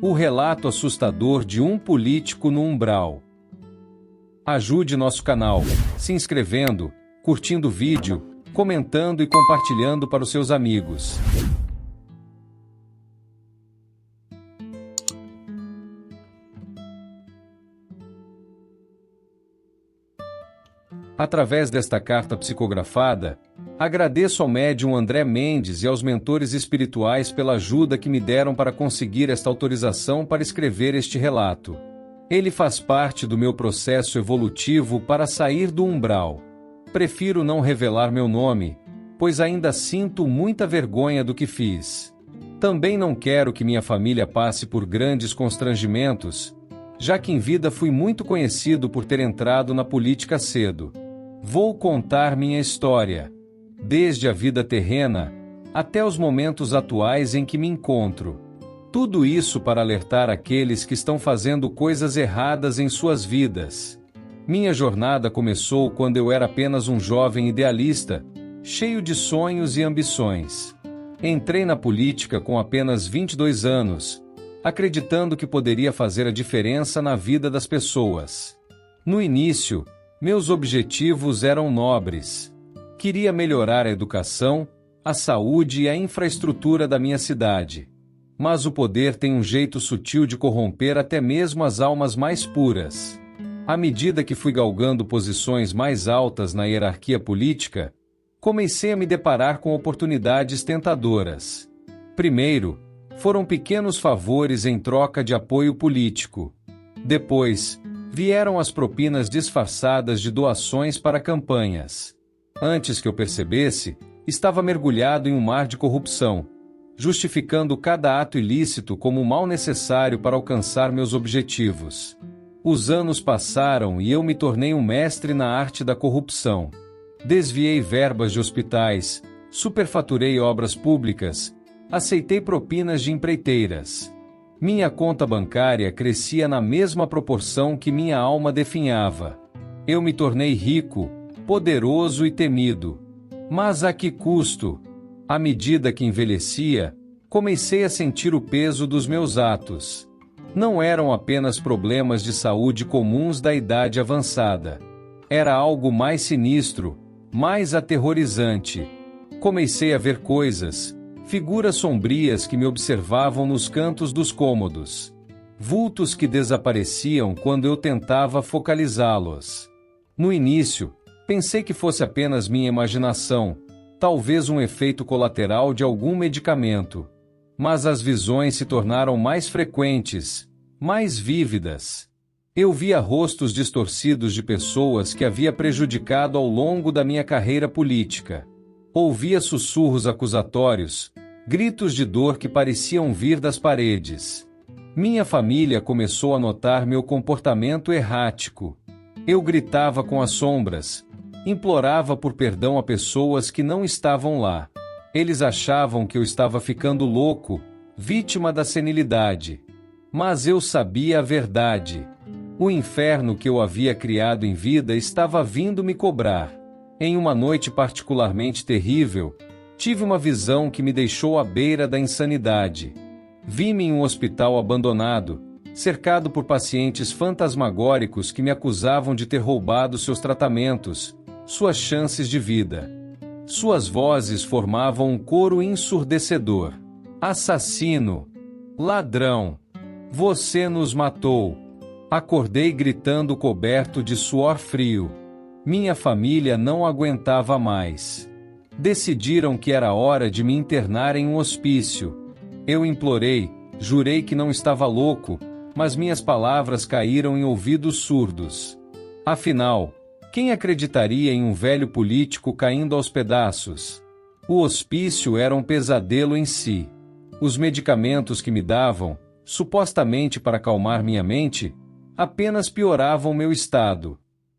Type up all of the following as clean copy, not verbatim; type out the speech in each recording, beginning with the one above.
O relato assustador de um político no umbral. Ajude nosso canal, se inscrevendo, curtindo o vídeo, comentando e compartilhando para os seus amigos. Através desta carta psicografada, agradeço ao médium André Mendes e aos mentores espirituais pela ajuda que me deram para conseguir esta autorização para escrever este relato. Ele faz parte do meu processo evolutivo para sair do umbral. Prefiro não revelar meu nome, pois ainda sinto muita vergonha do que fiz. Também não quero que minha família passe por grandes constrangimentos, já que em vida fui muito conhecido por ter entrado na política cedo. Vou contar minha história, desde a vida terrena até os momentos atuais em que me encontro. Tudo isso para alertar aqueles que estão fazendo coisas erradas em suas vidas. Minha jornada começou quando eu era apenas um jovem idealista, cheio de sonhos e ambições. Entrei na política com apenas 22 anos, acreditando que poderia fazer a diferença na vida das pessoas. No início, meus objetivos eram nobres. Queria melhorar a educação, a saúde e a infraestrutura da minha cidade. Mas o poder tem um jeito sutil de corromper até mesmo as almas mais puras. À medida que fui galgando posições mais altas na hierarquia política, comecei a me deparar com oportunidades tentadoras. Primeiro, foram pequenos favores em troca de apoio político. Depois, vieram as propinas disfarçadas de doações para campanhas. Antes que eu percebesse, estava mergulhado em um mar de corrupção, justificando cada ato ilícito como o mal necessário para alcançar meus objetivos. Os anos passaram e eu me tornei um mestre na arte da corrupção. Desviei verbas de hospitais, superfaturei obras públicas, aceitei propinas de empreiteiras. Minha conta bancária crescia na mesma proporção que minha alma definhava. Eu me tornei rico, poderoso e temido. Mas a que custo? À medida que envelhecia, comecei a sentir o peso dos meus atos. Não eram apenas problemas de saúde comuns da idade avançada. Era algo mais sinistro, mais aterrorizante. Comecei a ver coisas, figuras sombrias que me observavam nos cantos dos cômodos. Vultos que desapareciam quando eu tentava focalizá-los. No início, pensei que fosse apenas minha imaginação, talvez um efeito colateral de algum medicamento. Mas as visões se tornaram mais frequentes, mais vívidas. Eu via rostos distorcidos de pessoas que havia prejudicado ao longo da minha carreira política. Ouvia sussurros acusatórios, gritos de dor que pareciam vir das paredes. Minha família começou a notar meu comportamento errático. Eu gritava com as sombras, implorava por perdão a pessoas que não estavam lá. Eles achavam que eu estava ficando louco, vítima da senilidade. Mas eu sabia a verdade. O inferno que eu havia criado em vida estava vindo me cobrar. Em uma noite particularmente terrível, tive uma visão que me deixou à beira da insanidade. Vi-me em um hospital abandonado, cercado por pacientes fantasmagóricos que me acusavam de ter roubado seus tratamentos, suas chances de vida. Suas vozes formavam um coro ensurdecedor. Assassino! Ladrão! Você nos matou! Acordei gritando coberto de suor frio. Minha família não aguentava mais. Decidiram que era hora de me internar em um hospício. Eu implorei, jurei que não estava louco, mas minhas palavras caíram em ouvidos surdos. Afinal, quem acreditaria em um velho político caindo aos pedaços? O hospício era um pesadelo em si. Os medicamentos que me davam, supostamente para acalmar minha mente, apenas pioravam meu estado.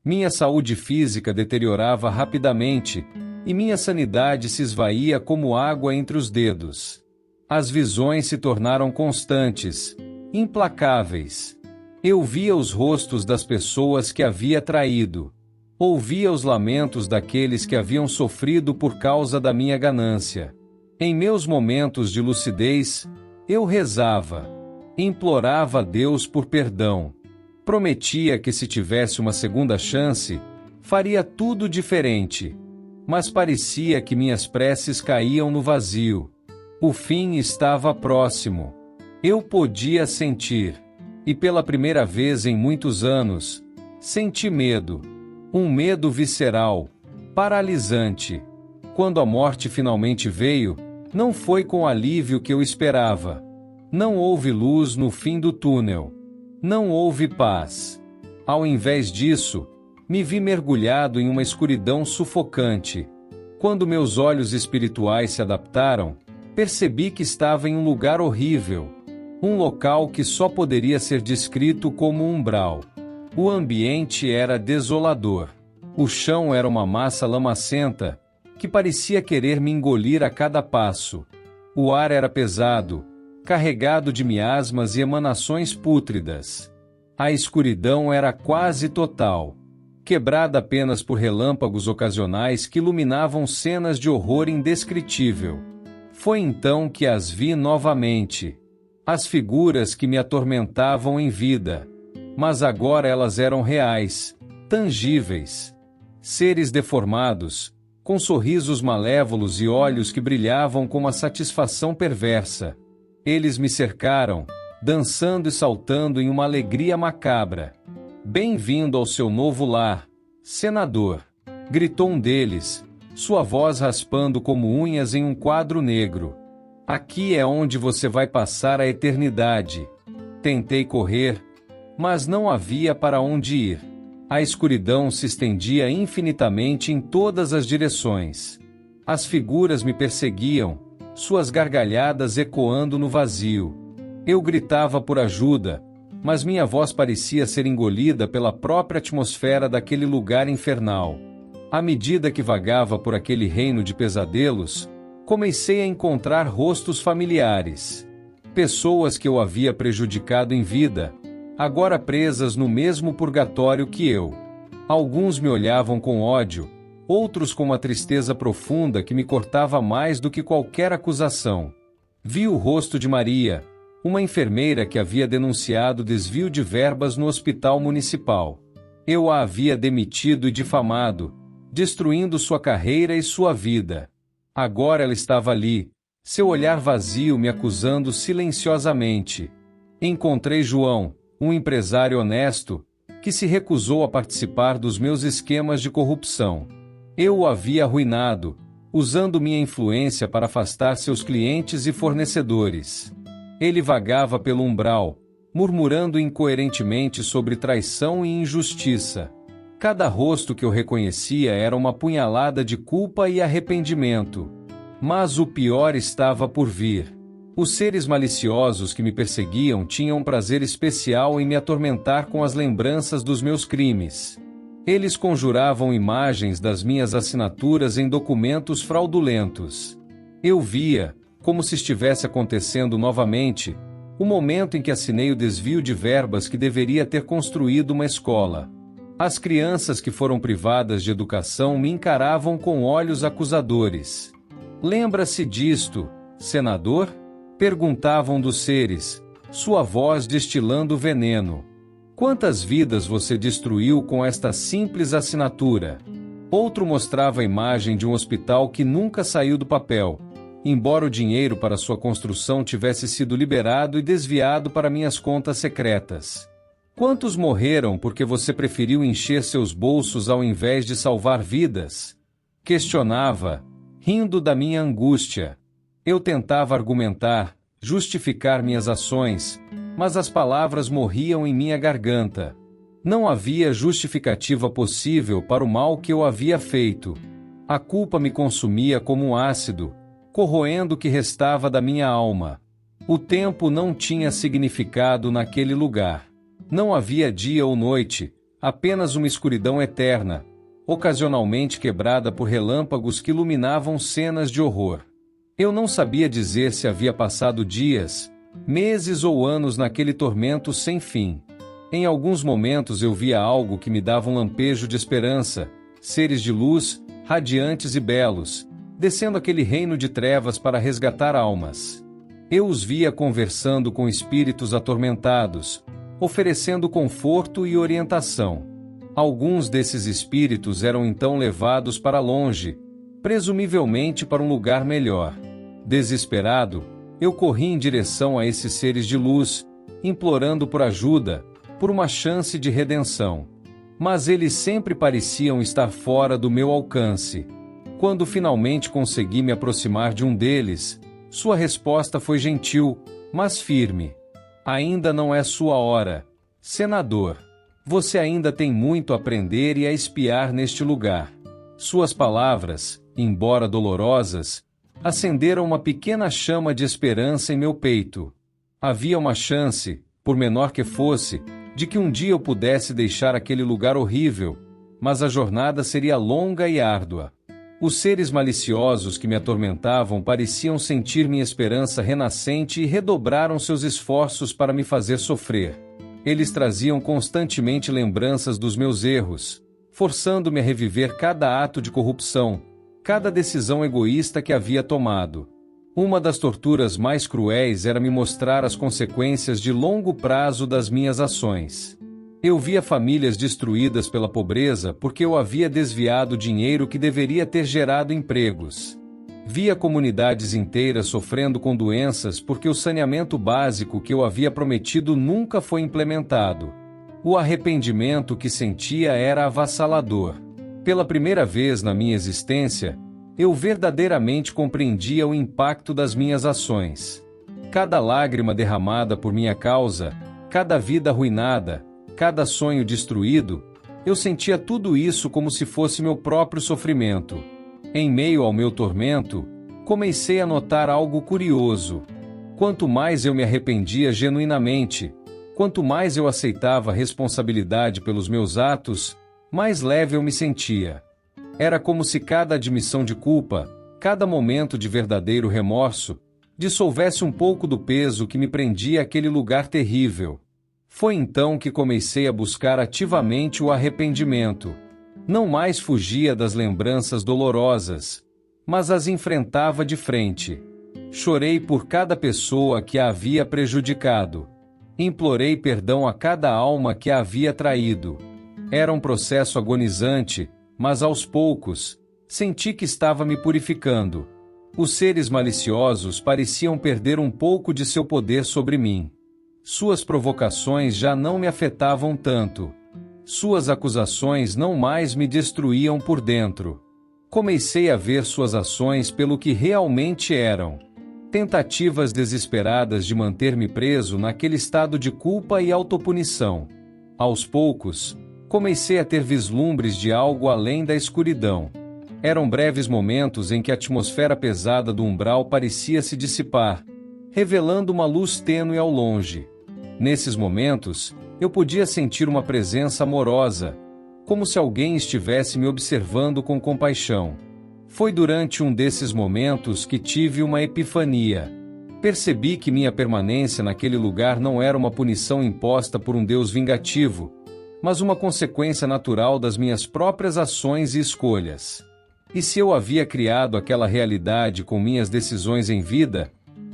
Minha saúde física deteriorava rapidamente e minha sanidade se esvaía como água entre os dedos. As visões se tornaram constantes, implacáveis. Eu via os rostos das pessoas que havia traído. Ouvia os lamentos daqueles que haviam sofrido por causa da minha ganância. Em meus momentos de lucidez, eu rezava. Implorava a Deus por perdão. Prometia que se tivesse uma segunda chance, faria tudo diferente. Mas parecia que minhas preces caíam no vazio. O fim estava próximo. Eu podia sentir. E pela primeira vez em muitos anos, senti medo. Um medo visceral, paralisante. Quando a morte finalmente veio, não foi com o alívio que eu esperava. Não houve luz no fim do túnel. Não houve paz. Ao invés disso, me vi mergulhado em uma escuridão sufocante. Quando meus olhos espirituais se adaptaram, percebi que estava em um lugar horrível. Um local que só poderia ser descrito como um umbral. O ambiente era desolador. O chão era uma massa lamacenta, que parecia querer me engolir a cada passo. O ar era pesado, carregado de miasmas e emanações pútridas. A escuridão era quase total, quebrada apenas por relâmpagos ocasionais que iluminavam cenas de horror indescritível. Foi então que as vi novamente. As figuras que me atormentavam em vida. Mas agora elas eram reais, tangíveis. Seres deformados, com sorrisos malévolos e olhos que brilhavam com uma satisfação perversa. Eles me cercaram, dançando e saltando em uma alegria macabra. "Bem-vindo ao seu novo lar, senador", gritou um deles, sua voz raspando como unhas em um quadro negro. "Aqui é onde você vai passar a eternidade." Tentei correr, mas não havia para onde ir. A escuridão se estendia infinitamente em todas as direções. As figuras me perseguiam, suas gargalhadas ecoando no vazio. Eu gritava por ajuda, mas minha voz parecia ser engolida pela própria atmosfera daquele lugar infernal. À medida que vagava por aquele reino de pesadelos, comecei a encontrar rostos familiares. Pessoas que eu havia prejudicado em vida, agora presas no mesmo purgatório que eu. Alguns me olhavam com ódio, outros com uma tristeza profunda que me cortava mais do que qualquer acusação. Vi o rosto de Maria, uma enfermeira que havia denunciado desvio de verbas no hospital municipal. Eu a havia demitido e difamado, destruindo sua carreira e sua vida. Agora ela estava ali, seu olhar vazio me acusando silenciosamente. Encontrei João, um empresário honesto, que se recusou a participar dos meus esquemas de corrupção. Eu o havia arruinado, usando minha influência para afastar seus clientes e fornecedores. Ele vagava pelo umbral, murmurando incoerentemente sobre traição e injustiça. Cada rosto que eu reconhecia era uma punhalada de culpa e arrependimento. Mas o pior estava por vir. Os seres maliciosos que me perseguiam tinham um prazer especial em me atormentar com as lembranças dos meus crimes. Eles conjuravam imagens das minhas assinaturas em documentos fraudulentos. Eu via, como se estivesse acontecendo novamente, o momento em que assinei o desvio de verbas que deveria ter construído uma escola. As crianças que foram privadas de educação me encaravam com olhos acusadores. "Lembra-se disto, senador?" perguntavam dos seres, sua voz destilando veneno. "Quantas vidas você destruiu com esta simples assinatura?" Outro mostrava a imagem de um hospital que nunca saiu do papel, embora o dinheiro para sua construção tivesse sido liberado e desviado para minhas contas secretas. "Quantos morreram porque você preferiu encher seus bolsos ao invés de salvar vidas?" questionava, rindo da minha angústia. Eu tentava argumentar, justificar minhas ações, mas as palavras morriam em minha garganta. Não havia justificativa possível para o mal que eu havia feito. A culpa me consumia como um ácido, corroendo o que restava da minha alma. O tempo não tinha significado naquele lugar. Não havia dia ou noite, apenas uma escuridão eterna, ocasionalmente quebrada por relâmpagos que iluminavam cenas de horror. Eu não sabia dizer se havia passado dias, meses ou anos naquele tormento sem fim. Em alguns momentos eu via algo que me dava um lampejo de esperança, seres de luz, radiantes e belos, descendo aquele reino de trevas para resgatar almas. Eu os via conversando com espíritos atormentados, oferecendo conforto e orientação. Alguns desses espíritos eram então levados para longe, presumivelmente para um lugar melhor. Desesperado, eu corri em direção a esses seres de luz, implorando por ajuda, por uma chance de redenção. Mas eles sempre pareciam estar fora do meu alcance. Quando finalmente consegui me aproximar de um deles, sua resposta foi gentil, mas firme. Ainda não é sua hora. Senador, você ainda tem muito a aprender e a espiar neste lugar. Suas palavras, embora dolorosas, acenderam uma pequena chama de esperança em meu peito. Havia uma chance, por menor que fosse, de que um dia eu pudesse deixar aquele lugar horrível, mas a jornada seria longa e árdua. Os seres maliciosos que me atormentavam pareciam sentir minha esperança renascente e redobraram seus esforços para me fazer sofrer. Eles traziam constantemente lembranças dos meus erros, forçando-me a reviver cada ato de corrupção, cada decisão egoísta que havia tomado. Uma das torturas mais cruéis era me mostrar as consequências de longo prazo das minhas ações. Eu via famílias destruídas pela pobreza porque eu havia desviado dinheiro que deveria ter gerado empregos. Via comunidades inteiras sofrendo com doenças porque o saneamento básico que eu havia prometido nunca foi implementado. O arrependimento que sentia era avassalador. Pela primeira vez na minha existência, eu verdadeiramente compreendia o impacto das minhas ações. Cada lágrima derramada por minha causa, cada vida arruinada, cada sonho destruído, eu sentia tudo isso como se fosse meu próprio sofrimento. Em meio ao meu tormento, comecei a notar algo curioso. Quanto mais eu me arrependia genuinamente, quanto mais eu aceitava a responsabilidade pelos meus atos, mais leve eu me sentia. Era como se cada admissão de culpa, cada momento de verdadeiro remorso, dissolvesse um pouco do peso que me prendia àquele lugar terrível. Foi então que comecei a buscar ativamente o arrependimento. Não mais fugia das lembranças dolorosas, mas as enfrentava de frente. Chorei por cada pessoa que a havia prejudicado. Implorei perdão a cada alma que a havia traído. Era um processo agonizante, mas aos poucos, senti que estava me purificando. Os seres maliciosos pareciam perder um pouco de seu poder sobre mim. Suas provocações já não me afetavam tanto. Suas acusações não mais me destruíam por dentro. Comecei a ver suas ações pelo que realmente eram. Tentativas desesperadas de manter-me preso naquele estado de culpa e autopunição. Aos poucos, comecei a ter vislumbres de algo além da escuridão. Eram breves momentos em que a atmosfera pesada do umbral parecia se dissipar, revelando uma luz tênue ao longe. Nesses momentos, eu podia sentir uma presença amorosa, como se alguém estivesse me observando com compaixão. Foi durante um desses momentos que tive uma epifania. Percebi que minha permanência naquele lugar não era uma punição imposta por um Deus vingativo, mas uma consequência natural das minhas próprias ações e escolhas. E se eu havia criado aquela realidade com minhas decisões em vida,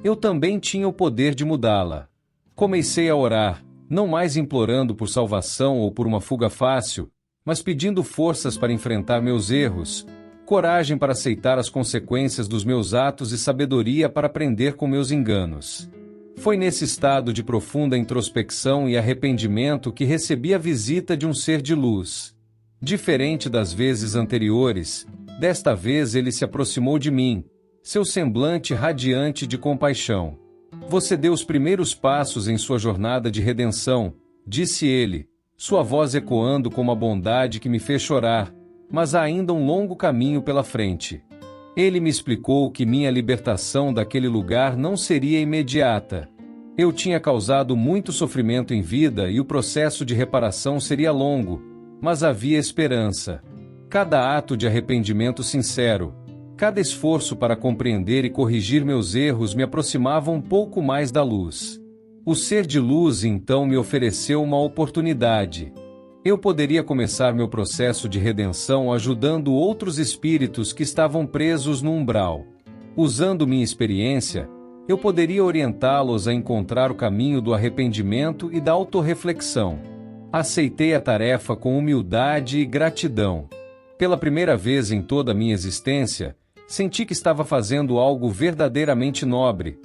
eu também tinha o poder de mudá-la. Comecei a orar, não mais implorando por salvação ou por uma fuga fácil, mas pedindo forças para enfrentar meus erros, coragem para aceitar as consequências dos meus atos e sabedoria para aprender com meus enganos. Foi nesse estado de profunda introspecção e arrependimento que recebi a visita de um ser de luz. Diferente das vezes anteriores, desta vez ele se aproximou de mim, seu semblante radiante de compaixão. Você deu os primeiros passos em sua jornada de redenção, disse ele, sua voz ecoando com uma bondade que me fez chorar, mas há ainda um longo caminho pela frente. Ele me explicou que minha libertação daquele lugar não seria imediata. Eu tinha causado muito sofrimento em vida e o processo de reparação seria longo, mas havia esperança. Cada ato de arrependimento sincero, cada esforço para compreender e corrigir meus erros me aproximava um pouco mais da luz. O ser de luz então me ofereceu uma oportunidade. Eu poderia começar meu processo de redenção ajudando outros espíritos que estavam presos no umbral. Usando minha experiência, eu poderia orientá-los a encontrar o caminho do arrependimento e da autorreflexão. Aceitei a tarefa com humildade e gratidão. Pela primeira vez em toda a minha existência, senti que estava fazendo algo verdadeiramente nobre,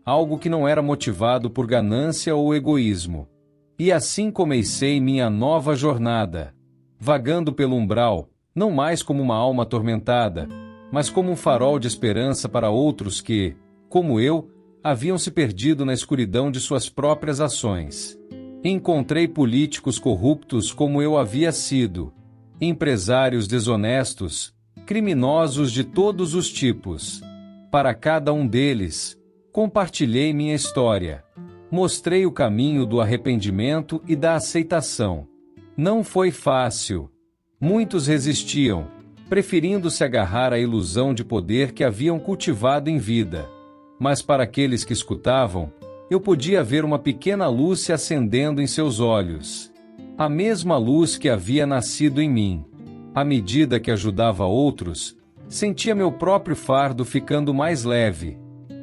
algo que não era motivado por ganância ou egoísmo. E assim comecei minha nova jornada, vagando pelo umbral, não mais como uma alma atormentada, mas como um farol de esperança para outros que, como eu, haviam se perdido na escuridão de suas próprias ações. Encontrei políticos corruptos como eu havia sido, empresários desonestos, criminosos de todos os tipos. Para cada um deles, compartilhei minha história. Mostrei o caminho do arrependimento e da aceitação. Não foi fácil. Muitos resistiam, preferindo se agarrar à ilusão de poder que haviam cultivado em vida. Mas para aqueles que escutavam, eu podia ver uma pequena luz se acendendo em seus olhos. A mesma luz que havia nascido em mim. À medida que ajudava outros, sentia meu próprio fardo ficando mais leve.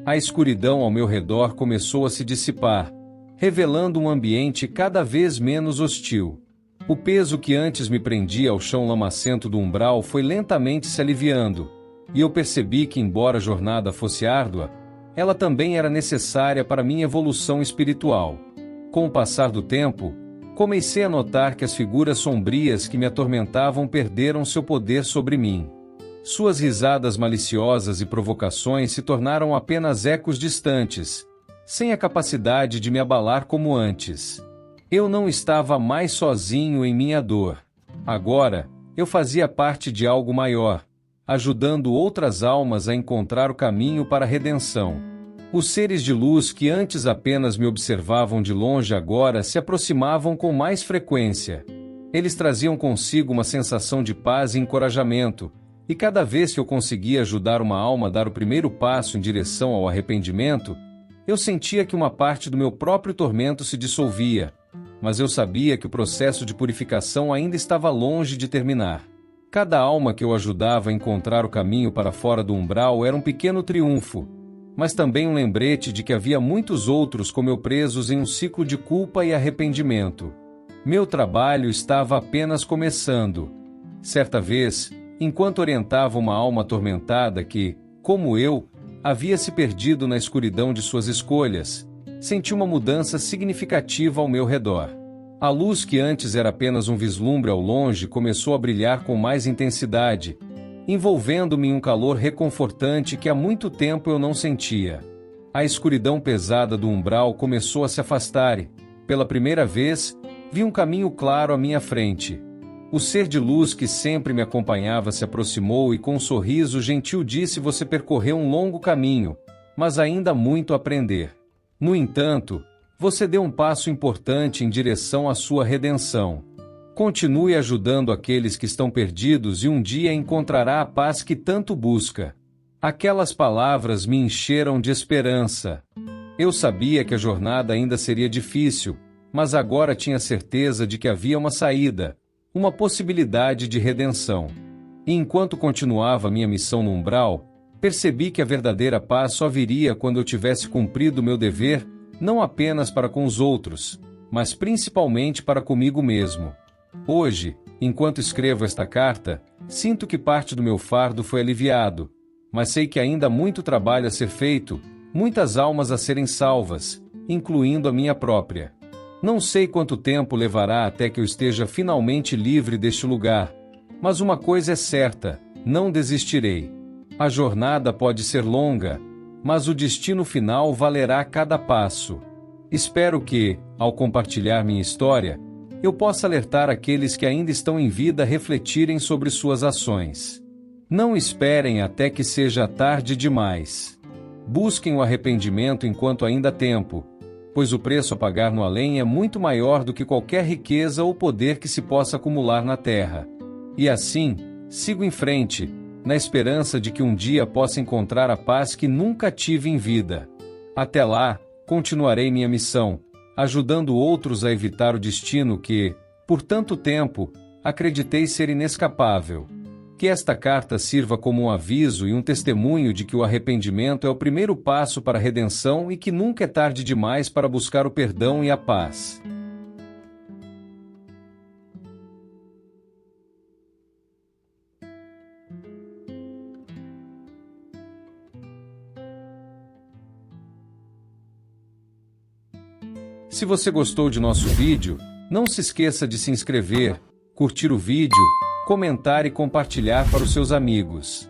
A escuridão ao meu redor começou a se dissipar, revelando um ambiente cada vez menos hostil. O peso que antes me prendia ao chão lamacento do umbral foi lentamente se aliviando, e eu percebi que, embora a jornada fosse árdua, ela também era necessária para minha evolução espiritual. Com o passar do tempo, comecei a notar que as figuras sombrias que me atormentavam perderam seu poder sobre mim. Suas risadas maliciosas e provocações se tornaram apenas ecos distantes, sem a capacidade de me abalar como antes. Eu não estava mais sozinho em minha dor. Agora, eu fazia parte de algo maior, ajudando outras almas a encontrar o caminho para a redenção. Os seres de luz que antes apenas me observavam de longe agora se aproximavam com mais frequência. Eles traziam consigo uma sensação de paz e encorajamento, e cada vez que eu conseguia ajudar uma alma a dar o primeiro passo em direção ao arrependimento, eu sentia que uma parte do meu próprio tormento se dissolvia, mas eu sabia que o processo de purificação ainda estava longe de terminar. Cada alma que eu ajudava a encontrar o caminho para fora do umbral era um pequeno triunfo, mas também um lembrete de que havia muitos outros como eu presos em um ciclo de culpa e arrependimento. Meu trabalho estava apenas começando. Certa vez, enquanto orientava uma alma atormentada que, como eu, havia se perdido na escuridão de suas escolhas, senti uma mudança significativa ao meu redor. A luz que antes era apenas um vislumbre ao longe começou a brilhar com mais intensidade, envolvendo-me em um calor reconfortante que há muito tempo eu não sentia. A escuridão pesada do umbral começou a se afastar e, pela primeira vez, vi um caminho claro à minha frente. O ser de luz que sempre me acompanhava se aproximou e com um sorriso gentil disse: "Você percorreu um longo caminho, mas ainda há muito a aprender. No entanto, você deu um passo importante em direção à sua redenção. Continue ajudando aqueles que estão perdidos e um dia encontrará a paz que tanto busca." Aquelas palavras me encheram de esperança. Eu sabia que a jornada ainda seria difícil, mas agora tinha certeza de que havia uma saída, uma possibilidade de redenção. E enquanto continuava minha missão no umbral, percebi que a verdadeira paz só viria quando eu tivesse cumprido meu dever, não apenas para com os outros, mas principalmente para comigo mesmo. Hoje, enquanto escrevo esta carta, sinto que parte do meu fardo foi aliviado, mas sei que ainda há muito trabalho a ser feito, muitas almas a serem salvas, incluindo a minha própria. Não sei quanto tempo levará até que eu esteja finalmente livre deste lugar, mas uma coisa é certa: não desistirei. A jornada pode ser longa, mas o destino final valerá cada passo. Espero que, ao compartilhar minha história, eu possa alertar aqueles que ainda estão em vida a refletirem sobre suas ações. Não esperem até que seja tarde demais. Busquem o arrependimento enquanto ainda há tempo, pois o preço a pagar no além é muito maior do que qualquer riqueza ou poder que se possa acumular na terra. E assim, sigo em frente, na esperança de que um dia possa encontrar a paz que nunca tive em vida. Até lá, continuarei minha missão, ajudando outros a evitar o destino que, por tanto tempo, acreditei ser inescapável. Que esta carta sirva como um aviso e um testemunho de que o arrependimento é o primeiro passo para a redenção e que nunca é tarde demais para buscar o perdão e a paz. Se você gostou de nosso vídeo, não se esqueça de se inscrever, curtir o vídeo, comentar e compartilhar para os seus amigos.